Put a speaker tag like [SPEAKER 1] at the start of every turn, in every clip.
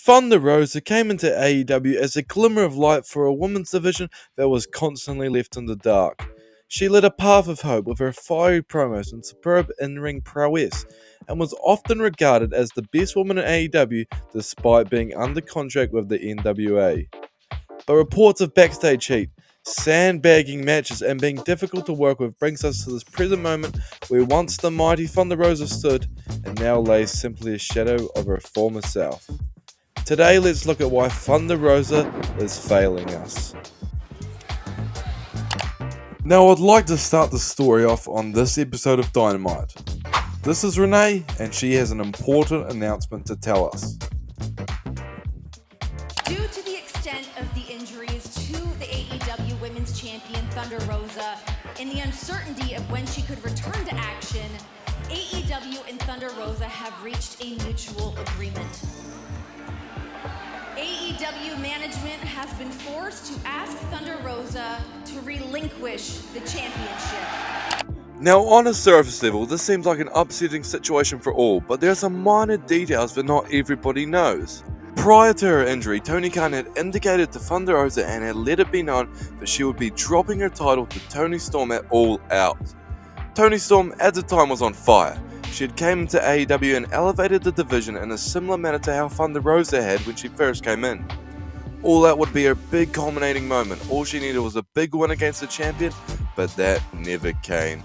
[SPEAKER 1] Thunder Rosa came into AEW as a glimmer of light for a women's division that was constantly left in the dark. She lit a path of hope with her fiery promos and superb in-ring prowess, and was often regarded as the best woman in AEW despite being under contract with the NWA. But reports of backstage heat, sandbagging matches, and being difficult to work with brings us to this present moment where once the mighty Thunder Rosa stood, and now lays simply a shadow of her former self. Today, let's look at why Thunder Rosa is failing us. Now, I'd like to start the story off on this episode of Dynamite. This is Renee, and she has an important announcement to tell us.
[SPEAKER 2] Due to the extent of the injuries to the AEW Women's Champion Thunder Rosa and the uncertainty of when she could return to action, AEW and Thunder Rosa have reached a mutual agreement. AEW management has been forced to ask Thunder Rosa to relinquish the championship.
[SPEAKER 1] Now, on a surface level, this seems like an upsetting situation for all, but there are some minor details that not everybody knows. Prior to her injury, Tony Khan had indicated to Thunder Rosa and had let it be known that she would be dropping her title to Toni Storm at All Out. Toni Storm at the time was on fire. She had came into AEW and elevated the division in a similar manner to how Thunder Rosa had when she first came in. All Out would be her big culminating moment. All she needed was a big win against the champion, but that never came.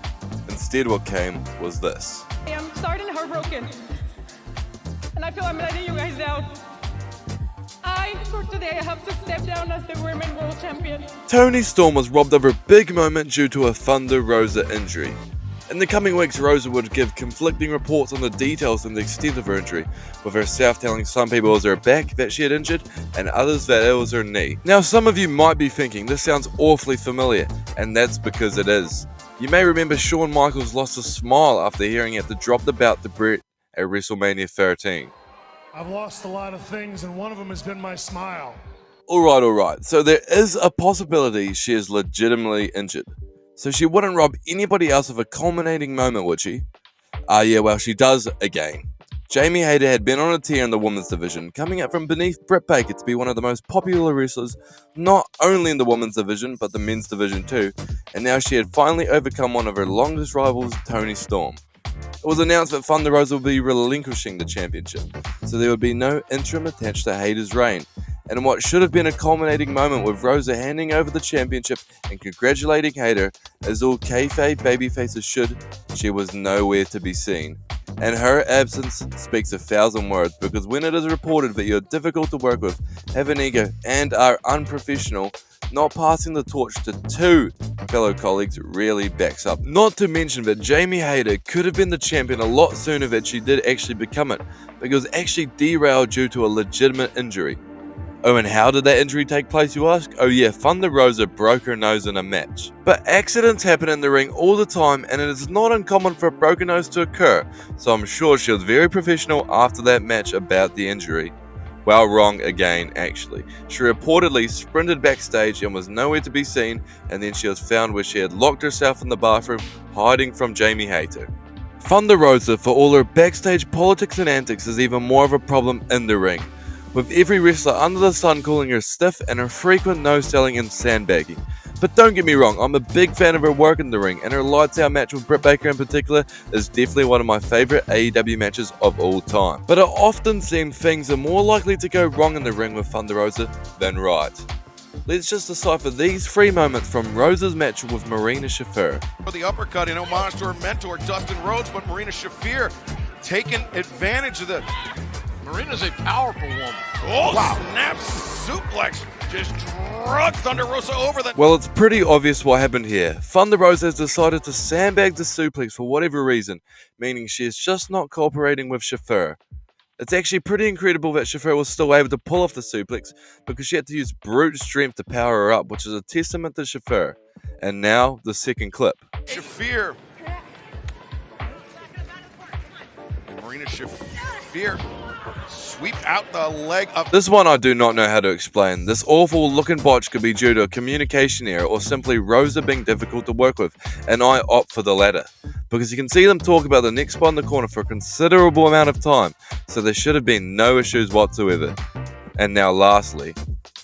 [SPEAKER 1] Instead, what came was this.
[SPEAKER 3] I'm starting heartbroken, and I feel I'm letting you guys down. For today, I have to step down as the Women's World Champion.
[SPEAKER 1] Toni Storm was robbed of her big moment due to a Thunder Rosa injury. In the coming weeks, Rosa would give conflicting reports on the details and the extent of her injury, with herself telling some people it was her back that she had injured, and others that it was her knee. Now, some of you might be thinking, this sounds awfully familiar, and that's because it is. You may remember Shawn Michaels lost a smile after hearing he had to drop the belt to Britt at WrestleMania 13.
[SPEAKER 4] I've lost a lot of things, and one of them has been my smile.
[SPEAKER 1] Alright, so there is a possibility she is legitimately injured. So she wouldn't rob anybody else of a culminating moment, would she? Well, she does again. Jamie Hayter had been on a tear in the women's division, coming up from beneath Britt Baker to be one of the most popular wrestlers, not only in the women's division, but the men's division too, and now she had finally overcome one of her longest rivals, Toni Storm. It was announced that Thunder Rosa would be relinquishing the championship, so there would be no interim attached to Hayter's reign, and in what should have been a culminating moment with Rosa handing over the championship and congratulating Hayter, as all kayfabe babyfaces should, she was nowhere to be seen. And her absence speaks 1,000 words, because when it is reported that you're difficult to work with, have an ego, and are unprofessional, not passing the torch to two fellow colleagues really backs up. Not to mention that Jamie Hayter could have been the champion a lot sooner than she did actually become it, because it was actually derailed due to a legitimate injury. Oh, and how did that injury take place, you ask? Oh yeah, Thunder Rosa broke her nose in a match. But accidents happen in the ring all the time, and it is not uncommon for a broken nose to occur, so I'm sure she was very professional after that match about the injury. Well, wrong again, actually. She reportedly sprinted backstage and was nowhere to be seen, and then she was found where she had locked herself in the bathroom, hiding from Jamie Hayter. Thunder Rosa, for all her backstage politics and antics, is even more of a problem in the ring, with every wrestler under the sun calling her stiff and her frequent no-selling and sandbagging. But don't get me wrong, I'm a big fan of her work in the ring, and her lights out match with Britt Baker in particular is definitely one of my favourite AEW matches of all time. But it often seems things are more likely to go wrong in the ring with Thunder Rosa than right. Let's just decipher these 3 moments from Rosa's match with Marina Shafir.
[SPEAKER 5] For the uppercut in homage to her mentor Dustin Rhodes, but Marina Shafir taking advantage of the...
[SPEAKER 6] Marina's a powerful woman.
[SPEAKER 5] Oh, wow. Snap suplex. Just drug Thunder Rosa over the...
[SPEAKER 1] Well, it's pretty obvious what happened here. Thunder Rosa has decided to sandbag the suplex for whatever reason, meaning she is just not cooperating with Shafir. It's actually pretty incredible that Shafir was still able to pull off the suplex, because she had to use brute strength to power her up, which is a testament to Shafir. And now, the second clip.
[SPEAKER 5] Shafir. Marina Shafir. Sweep out the leg of...
[SPEAKER 1] This one I do not know how to explain. This awful looking botch could be due to a communication error or simply Rosa being difficult to work with, and I opt for the latter, because you can see them talk about the next spot in the corner for a considerable amount of time, so there should have been no issues whatsoever. And now lastly,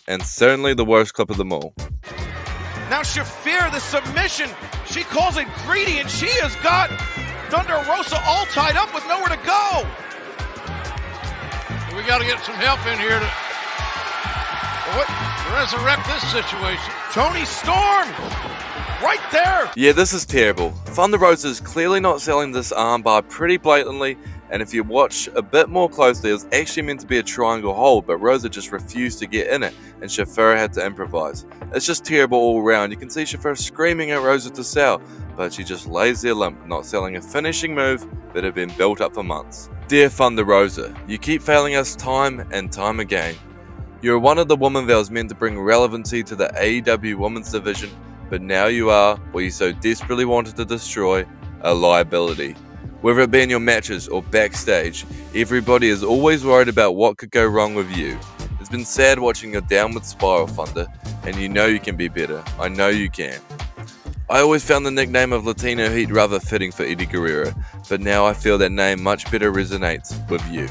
[SPEAKER 1] and certainly the worst clip of them all.
[SPEAKER 5] Now Shafir, the submission, she calls it greedy, and she has got Thunder Rosa all tied up with nowhere to go.
[SPEAKER 6] We got to get some help in here to resurrect this situation.
[SPEAKER 5] Toni Storm, right there.
[SPEAKER 1] Yeah, this is terrible. Thunder Rosa is clearly not selling this armbar pretty blatantly, and if you watch a bit more closely, it was actually meant to be a triangle hold, but Rosa just refused to get in it, and Shafir had to improvise. It's just terrible all around. You can see Shafir screaming at Rosa to sell, but she just lays there limp, not selling a finishing move that had been built up for months. Dear Thunder Rosa, you keep failing us time and time again. You're one of the women that was meant to bring relevancy to the AEW Women's Division, but now you are, what you so desperately wanted to destroy, a liability. Whether it be in your matches or backstage, everybody is always worried about what could go wrong with you. It's been sad watching your downward spiral, Thunder, and you know you can be better. I know you can. I always found the nickname of Latino Heat rather fitting for Eddie Guerrero, but now I feel that name much better resonates with you.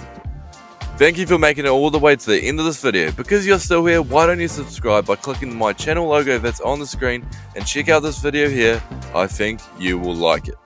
[SPEAKER 1] Thank you for making it all the way to the end of this video. Because you're still here, why don't you subscribe by clicking my channel logo that's on the screen and check out this video here. I think you will like it.